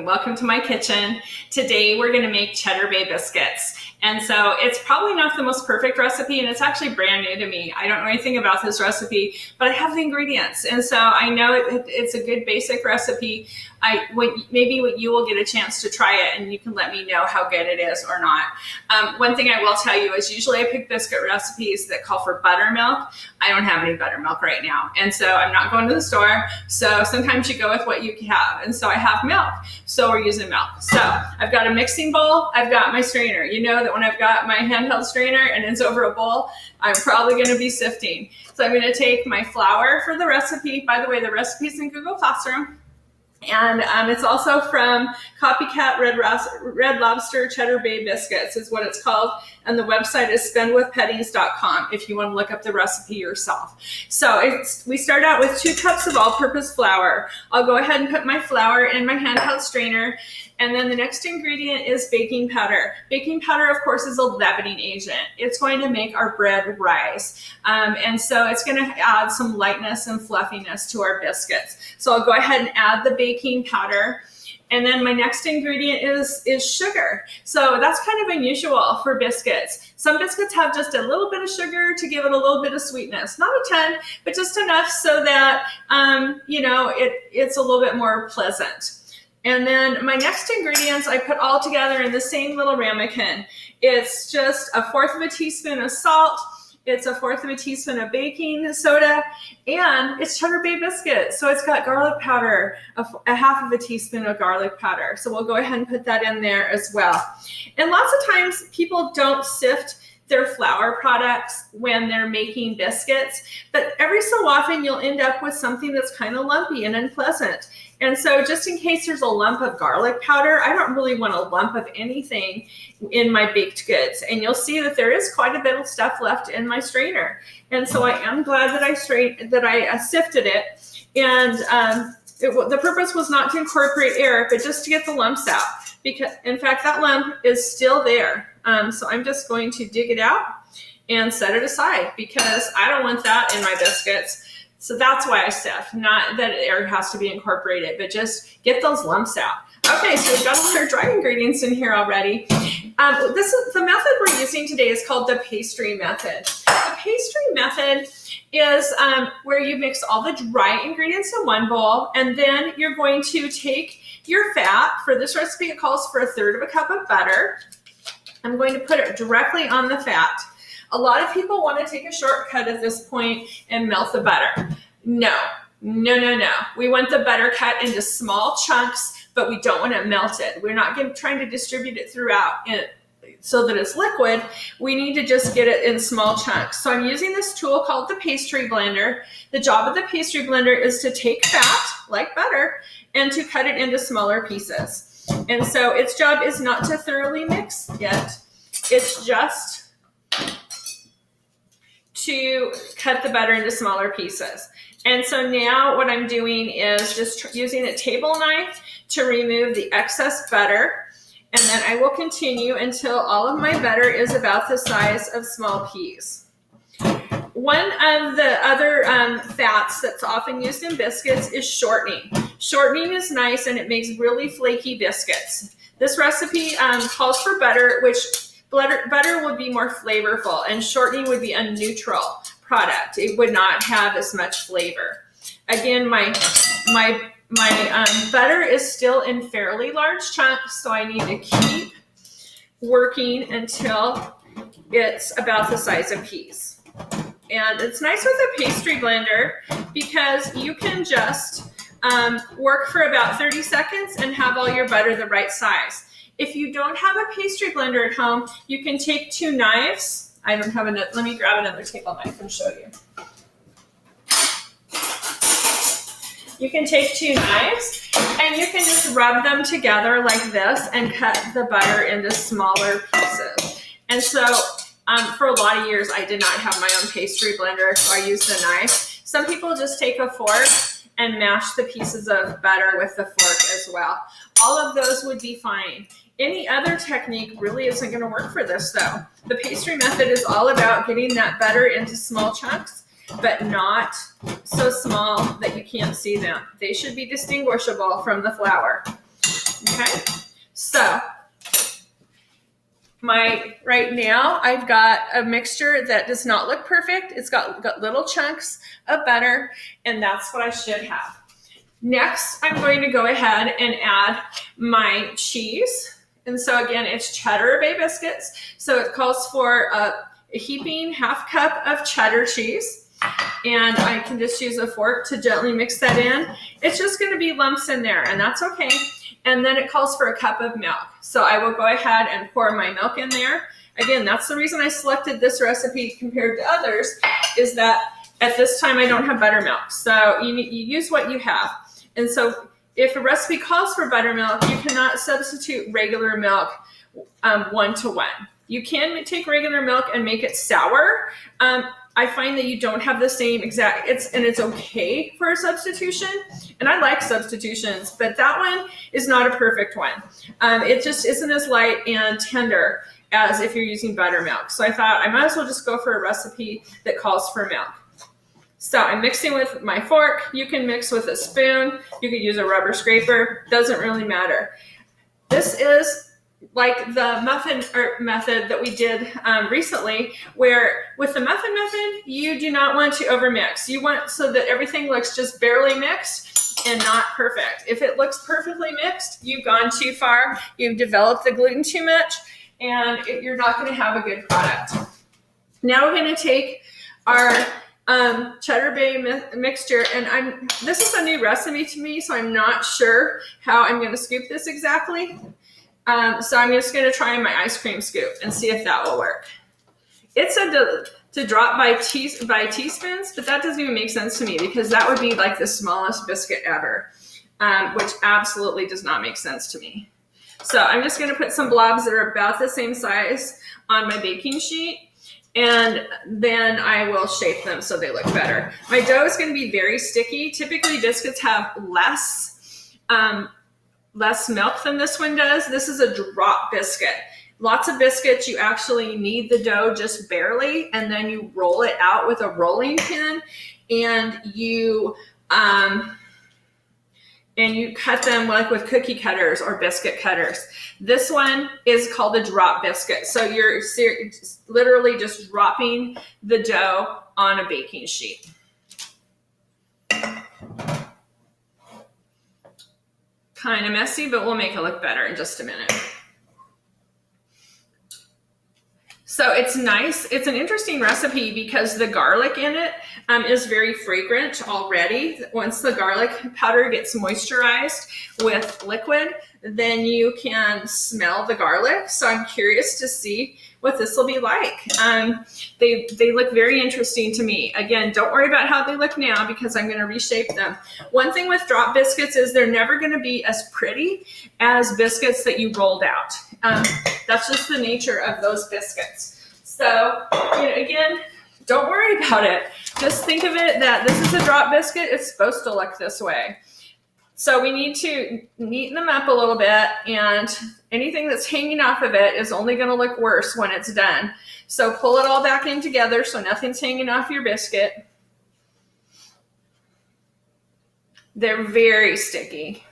Welcome to my kitchen. Today we're going to make Cheddar Bay biscuits. And so it's probably not the most perfect recipe, and it's actually brand new to me. I don't know anything about this recipe, but I have the ingredients. And so I know it's a good basic recipe. Maybe you will get a chance to try it and you can let me know how good it is or not. One thing I will tell you is usually I pick biscuit recipes that call for buttermilk. I don't have any buttermilk right now. And so I'm not going to the store. So sometimes you go with what you have. And so I have milk. So we're using milk. So I've got a mixing bowl. I've got my strainer. You know that when I've got my handheld strainer and it's over a bowl, I'm probably going to be sifting. So I'm going to take my flour for the recipe. By the way, the recipe's in Google Classroom. And it's also from Copycat Red Lobster Cheddar Bay Biscuits is what it's called. And the website is spendwithpettys.com if you want to look up the recipe yourself. So we start out with 2 cups of all-purpose flour. I'll go ahead and put my flour in my handheld strainer. And then the next ingredient is baking powder. Baking powder, of course, is a leavening agent. It's going to make our bread rise. And so it's going to add some lightness and fluffiness to our biscuits. So I'll go ahead and add the baking powder. And then my next ingredient is sugar. So that's kind of unusual for biscuits. Some biscuits have just a little bit of sugar to give it a little bit of sweetness. Not a ton, but just enough so that, it's a little bit more pleasant. And then my next ingredients I put all together in the same little ramekin. It's just 1/4 teaspoon of salt. It's 1/4 teaspoon of baking soda, and it's Cheddar Bay biscuit. So it's got garlic powder, 1/2 teaspoon of garlic powder. So we'll go ahead and put that in there as well. And lots of times people don't sift their flour products when they're making biscuits, but every so often you'll end up with something that's kind of lumpy and unpleasant. And so just in case there's a lump of garlic powder, I don't really want a lump of anything in my baked goods. And you'll see that there is quite a bit of stuff left in my strainer. And so I am glad that I sifted it. And the purpose was not to incorporate air, but just to get the lumps out. Because in fact, that lump is still there. So I'm just going to dig it out and set it aside because I don't want that in my biscuits. So that's why I sift, not that air has to be incorporated, but just get those lumps out. Okay, so we've got all our dry ingredients in here already. The method we're using today is called the pastry method. The pastry method is where you mix all the dry ingredients in one bowl, and then you're going to take your fat. For this recipe, it calls for 1/3 cup of butter. I'm going to put it directly on the fat. A lot of people want to take a shortcut at this point and melt the butter. No. We want the butter cut into small chunks, but we don't want to melt it. We're not trying to distribute it throughout so that it's liquid. We need to just get it in small chunks. So I'm using this tool called the pastry blender. The job of the pastry blender is to take fat, like butter, and to cut it into smaller pieces. And so its job is not to thoroughly mix it. It's just to cut the butter into smaller pieces. And so now what I'm doing is just using a table knife to remove the excess butter. And then I will continue until all of my butter is about the size of small peas. One of the other fats that's often used in biscuits is shortening. Shortening is nice and it makes really flaky biscuits. This recipe calls for butter, which butter would be more flavorful and shortening would be a neutral product. It would not have as much flavor. Again, my butter is still in fairly large chunks, so I need to keep working until it's about the size of peas. And it's nice with a pastry blender because you can just work for about 30 seconds and have all your butter the right size. If you don't have a pastry blender at home, you can take 2 knives. I don't have enough. Let me grab another table knife and show you. You can take 2 knives and you can just rub them together like this and cut the butter into smaller pieces. And so for a lot of years, I did not have my own pastry blender, so I used the knife. Some people just take a fork and mash the pieces of butter with the fork as well. All of those would be fine. Any other technique really isn't going to work for this though. The pastry method is all about getting that butter into small chunks, but not so small that you can't see them. They should be distinguishable from the flour. Okay, so right now I've got a mixture that does not look perfect. It's got little chunks of butter, and that's what I should have. Next, I'm going to go ahead and add my cheese. And so again, it's Cheddar Bay Biscuits. So it calls for a heaping half cup of cheddar cheese. And I can just use a fork to gently mix that in. It's just going to be lumps in there, and that's okay. And then it calls for a cup of milk. So I will go ahead and pour my milk in there. Again, that's the reason I selected this recipe compared to others, is that at this time I don't have buttermilk. So you use what you have. And so if a recipe calls for buttermilk, you cannot substitute regular milk 1-to-1. You can take regular milk and make it sour. I find that you don't have the same exact, it's okay for a substitution. And I like substitutions, but that one is not a perfect one. It just isn't as light and tender as if you're using buttermilk. So I thought I might as well just go for a recipe that calls for milk. So I'm mixing with my fork. You can mix with a spoon. You could use a rubber scraper. Doesn't really matter. This is like the muffin method that we did recently, where with the muffin method, you do not want to overmix. You want so that everything looks just barely mixed and not perfect. If it looks perfectly mixed, you've gone too far. You've developed the gluten too much, and you're not going to have a good product. Now we're going to take our Cheddar Bay mixture, and this is a new recipe to me, so I'm not sure how I'm going to scoop this exactly. So I'm just going to try my ice cream scoop and see if that will work. It said to drop by teaspoons, but that doesn't even make sense to me, because that would be like the smallest biscuit ever, which absolutely does not make sense to me. So I'm just going to put some blobs that are about the same size on my baking sheet, and then I will shape them so they look better. My dough is going to be very sticky. Typically, biscuits have less milk than this one does. This is a drop biscuit. Lots of biscuits, you actually knead the dough just barely, and then you roll it out with a rolling pin, and you cut them like with cookie cutters or biscuit cutters. This one is called a drop biscuit. So you're literally just dropping the dough on a baking sheet. Kind of messy, but we'll make it look better in just a minute. So it's nice. It's an interesting recipe because the garlic in it is very fragrant already. Once the garlic powder gets moisturized with liquid, then you can smell the garlic. So I'm curious to see what this will be like. They look very interesting to me. Again, don't worry about how they look now, because I'm going to reshape them. One thing with drop biscuits is they're never going to be as pretty as biscuits that you rolled out. That's just the nature of those biscuits. So, again, don't worry about it. Just think of it that this is a drop biscuit. It's supposed to look this way. So we need to neaten them up a little bit, and anything that's hanging off of it is only going to look worse when it's done. So pull it all back in together so nothing's hanging off your biscuit. They're very sticky.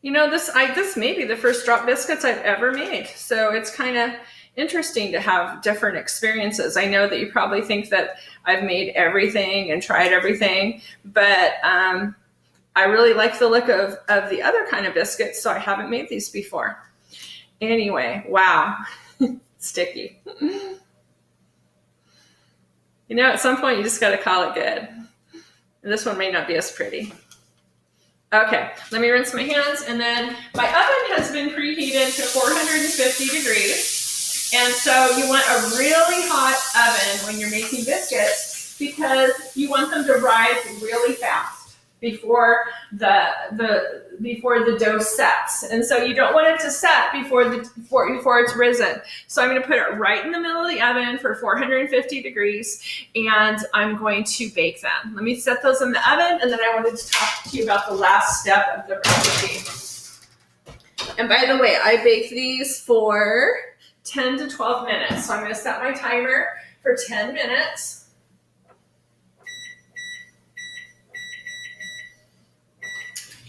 This may be the first drop biscuits I've ever made. So it's kind of interesting to have different experiences. I know that you probably think that I've made everything and tried everything, but I really like the look of the other kind of biscuits, so I haven't made these before. Anyway, wow, sticky. At some point you just got to call it good. And this one may not be as pretty. Okay, let me rinse my hands, and then my oven has been preheated to 450 degrees. And so you want a really hot oven when you're making biscuits, because you want them to rise really fast before the dough sets. And so you don't want it to set before it's risen. So I'm going to put it right in the middle of the oven for 450 degrees, and I'm going to bake them. Let me set those in the oven, and then I wanted to talk to you about the last step of the recipe. And by the way, I bake these for 10 to 12 minutes. So I'm going to set my timer for 10 minutes.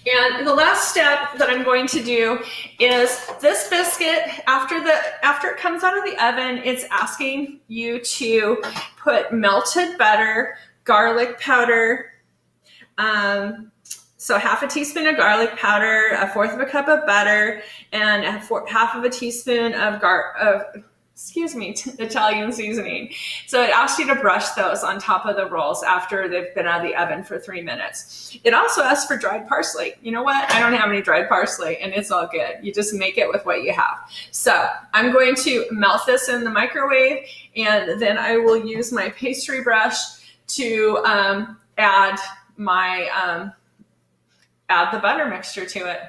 And the last step that I'm going to do is this biscuit, after it comes out of the oven, it's asking you to put melted butter, garlic powder, so half a teaspoon of garlic powder, a fourth of a cup of butter, and half of a teaspoon of Italian seasoning. So it asks you to brush those on top of the rolls after they've been out of the oven for 3 minutes. It also asks for dried parsley. You know what? I don't have any dried parsley, and it's all good. You just make it with what you have. So I'm going to melt this in the microwave, and then I will use my pastry brush to add the butter mixture to it.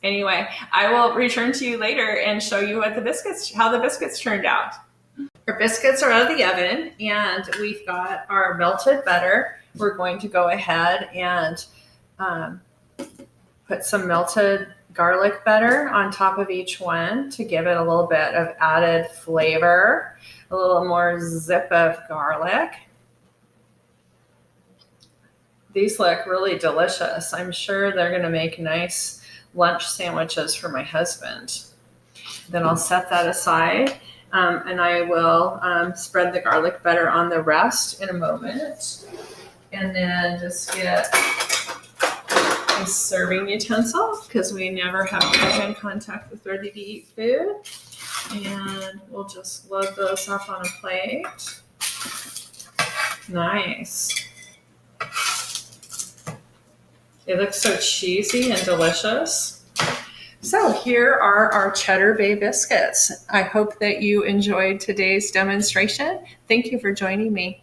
Anyway, I will return to you later and show you how the biscuits turned out. Our biscuits are out of the oven, and we've got our melted butter. We're going to go ahead and put some melted garlic butter on top of each one to give it a little bit of added flavor, a little more zip of garlic. These look really delicious. I'm sure they're going to make nice lunch sandwiches for my husband. Then I'll set that aside, and I will spread the garlic butter on the rest in a moment. And then just get a serving utensil, because we never have come in contact with ready-to-eat food. And we'll just load those up on a plate. Nice. It looks so cheesy and delicious. So here are our Cheddar Bay biscuits. I hope that you enjoyed today's demonstration. Thank you for joining me.